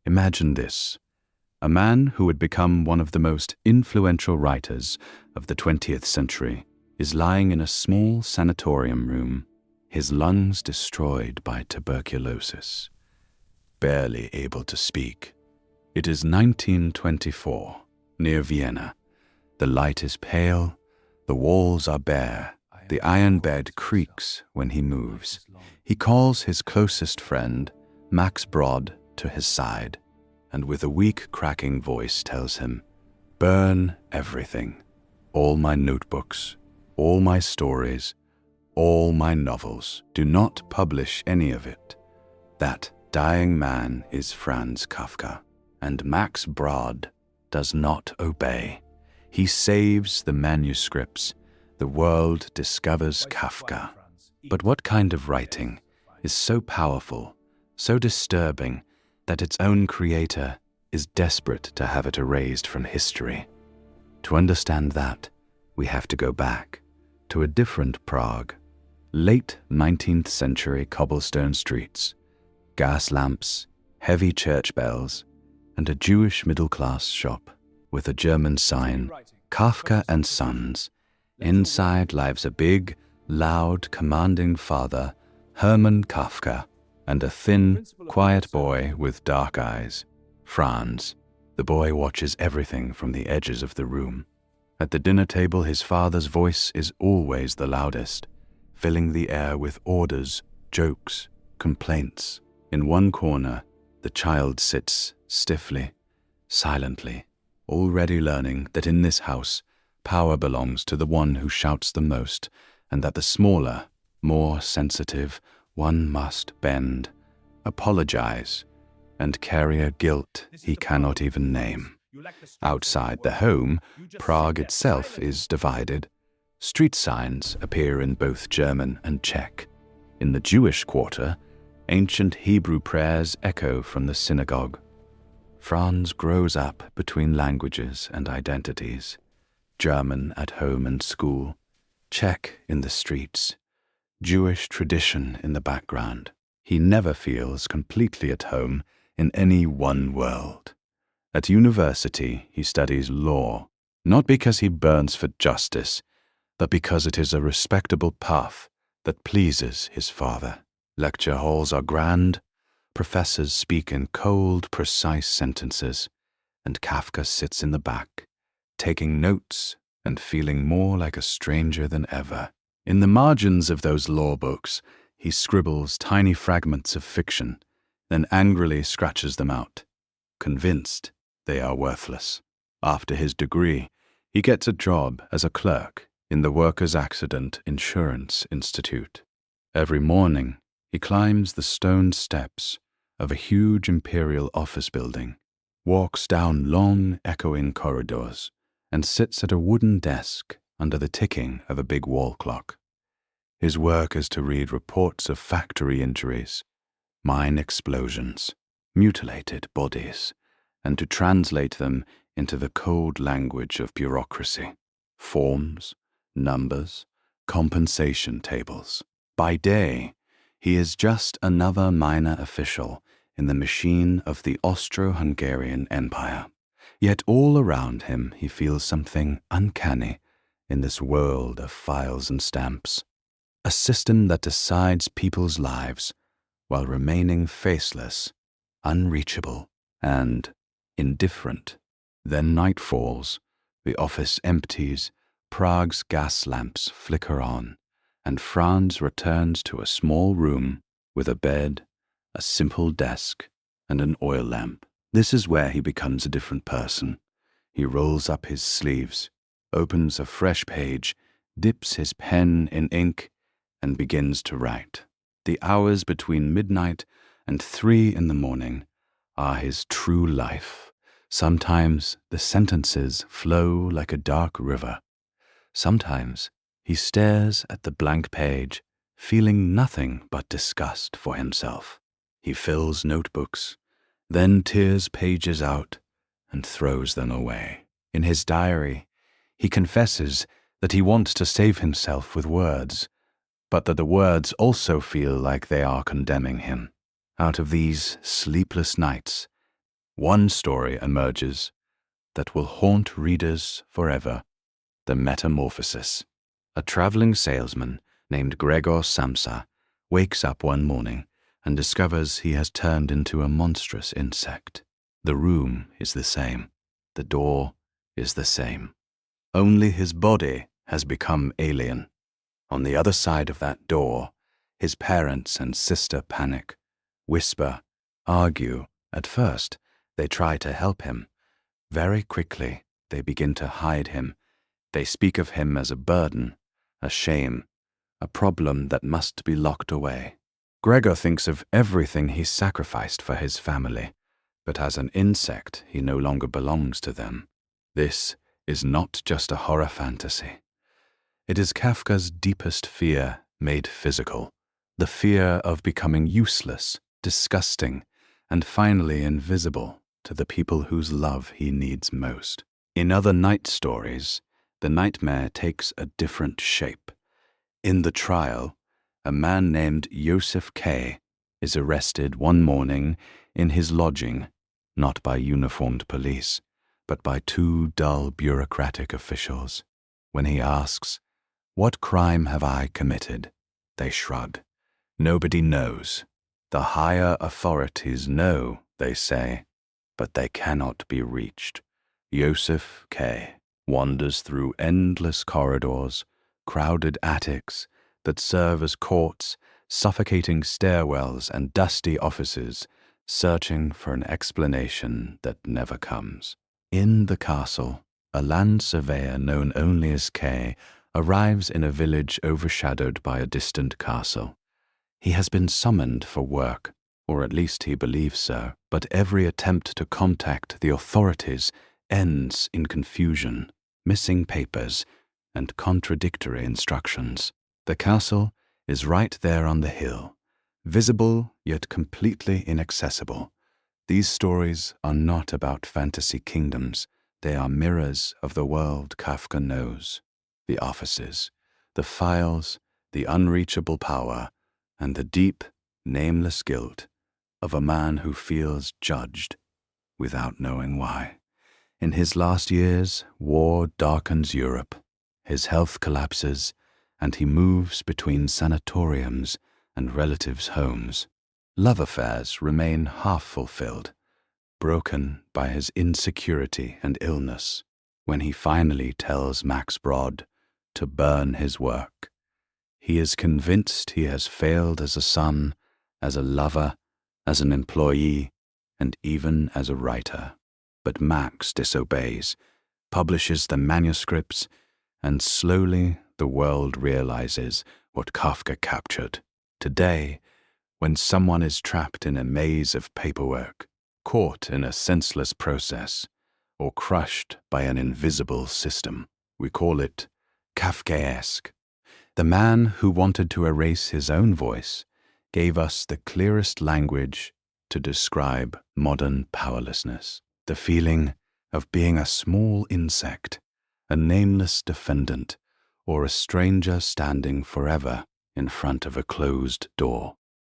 Imagine this. A man who would become one of the most influential writers of the 20th century is lying in a small sanatorium room, his lungs destroyed by tuberculosis, barely able to speak. It is 1924, near Vienna. The light is pale, the walls are bare, the iron bed creaks when he moves. He calls his closest friend, Max Brod, to his side, and with a weak, cracking voice tells him, "Burn everything, all my notebooks, all my stories, all my novels. Do not publish any of it." That dying man is Franz Kafka, and Max Brod does not obey. He saves the manuscripts. The world discovers Kafka. But what kind of writing is so powerful, so disturbing, that its own creator is desperate to have it erased from history? To understand that, we have to go back to a different Prague. Late 19th century cobblestone streets, gas lamps, heavy church bells, and a Jewish middle-class shop with a German sign, Kafka and Sons. Inside lives a big, loud, commanding father, Hermann Kafka, and a thin, quiet boy with dark eyes, Franz. The boy watches everything from the edges of the room. At the dinner table, his father's voice is always the loudest, filling the air with orders, jokes, complaints. In one corner, the child sits stiffly, silently, already learning that in this house, power belongs to the one who shouts the most, and that the smaller, more sensitive one must bend, apologize, and carry a guilt he cannot even name. Outside the home, Prague itself is divided. Street signs appear in both German and Czech. In the Jewish quarter, ancient Hebrew prayers echo from the synagogue. Franz grows up between languages and identities. German at home and school, Czech in the streets, Jewish tradition in the background. He never feels completely at home in any one world. At university, he studies law, not because he burns for justice, but because it is a respectable path that pleases his father. Lecture halls are grand, professors speak in cold, precise sentences, and Kafka sits in the back, taking notes and feeling more like a stranger than ever. In the margins of those law books, he scribbles tiny fragments of fiction, then angrily scratches them out, convinced they are worthless. After his degree, he gets a job as a clerk in the Workers' Accident Insurance Institute. Every morning, he climbs the stone steps of a huge imperial office building, walks down long, echoing corridors, and sits at a wooden desk under the ticking of a big wall clock. His work is to read reports of factory injuries, mine explosions, mutilated bodies, and to translate them into the cold language of bureaucracy, forms, numbers, compensation tables. By day, he is just another minor official in the machine of the Austro-Hungarian Empire. Yet all around him he feels something uncanny in this world of files and stamps, a system that decides people's lives while remaining faceless, unreachable, and indifferent. Then night falls, the office empties, Prague's gas lamps flicker on, and Franz returns to a small room with a bed, a simple desk, and an oil lamp. This is where he becomes a different person. He rolls up his sleeves, opens a fresh page, dips his pen in ink, and begins to write. The hours between midnight and 3 in the morning are his true life. Sometimes the sentences flow like a dark river. Sometimes he stares at the blank page, feeling nothing but disgust for himself. He fills notebooks, then tears pages out and throws them away. In his diary, he confesses that he wants to save himself with words, but that the words also feel like they are condemning him. Out of these sleepless nights, One story emerges that will haunt readers forever: The Metamorphosis. A traveling salesman named Gregor Samsa wakes up one morning and discovers he has turned into a monstrous insect. The room is the same. The door is the same. Only his body has become alien. On the other side of that door, his parents and sister panic, whisper, argue. At first, they try to help him. Very quickly, they begin to hide him. They speak of him as a burden, a shame, a problem that must be locked away. Gregor thinks of everything he sacrificed for his family, but as an insect, he no longer belongs to them. This is not just a horror fantasy. It is Kafka's deepest fear made physical, the fear of becoming useless, disgusting, and finally invisible to the people whose love he needs most. In other night stories, the nightmare takes a different shape. In the trial, a man named Joseph K. is arrested one morning in his lodging, not by uniformed police, but by two dull bureaucratic officials. When he asks, "What crime have I committed?" they shrug. Nobody knows. The higher authorities know, they say, but they cannot be reached. Joseph K. wanders through endless corridors, crowded attics that serve as courts, suffocating stairwells, and dusty offices, searching for an explanation that never comes. In the castle, a land surveyor known only as K arrives in a village overshadowed by a distant castle. He has been summoned for work, or at least he believes so, but every attempt to contact the authorities ends in confusion, missing papers, and contradictory instructions. The castle is right there on the hill, visible yet completely inaccessible. These stories are not about fantasy kingdoms. They are mirrors of the world Kafka knows. The offices, the files, the unreachable power, and the deep, nameless guilt of a man who feels judged without knowing why. In his last years, war darkens Europe. His health collapses, and he moves between sanatoriums and relatives' homes. Love affairs remain half-fulfilled, broken by his insecurity and illness. When he finally tells Max Brod to burn his work, he is convinced he has failed as a son, as a lover, as an employee, and even as a writer. But Max disobeys, publishes the manuscripts, and slowly the world realizes what Kafka captured. Today, when someone is trapped in a maze of paperwork, caught in a senseless process, or crushed by an invisible system, we call it Kafkaesque. The man who wanted to erase his own voice gave us the clearest language to describe modern powerlessness, the feeling of being a small insect, a nameless defendant, or a stranger standing forever in front of a closed door.